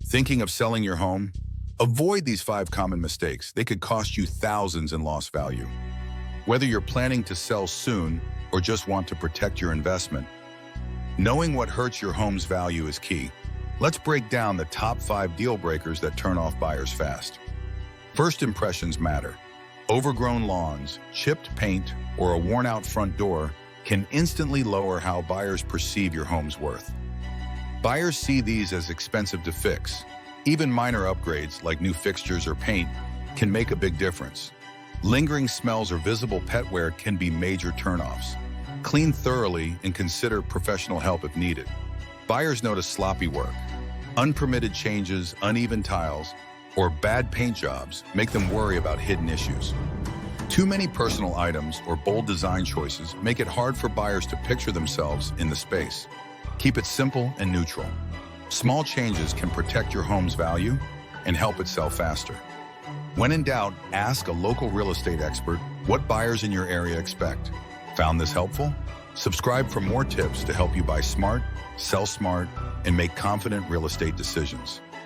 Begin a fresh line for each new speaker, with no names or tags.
Thinking of selling your home? Avoid these 5 common mistakes. They could cost you thousands in lost value. Whether you're planning to sell soon or just want to protect your investment, knowing what hurts your home's value is key. Let's break down the top 5 deal breakers that turn off buyers fast. First impressions matter. Overgrown lawns, chipped paint, or a worn-out front door can instantly lower how buyers perceive your home's worth. Buyers see these as expensive to fix. Even minor upgrades like new fixtures or paint can make a big difference. Lingering smells or visible pet wear can be major turnoffs. Clean thoroughly and consider professional help if needed. Buyers notice sloppy work. Unpermitted changes, uneven tiles, or bad paint jobs make them worry about hidden issues. Too many personal items or bold design choices make it hard for buyers to picture themselves in the space. Keep it simple and neutral. Small changes can protect your home's value and help it sell faster. When in doubt, ask a local real estate expert what buyers in your area expect. Found this helpful? Subscribe for more tips to help you buy smart, sell smart, and make confident real estate decisions.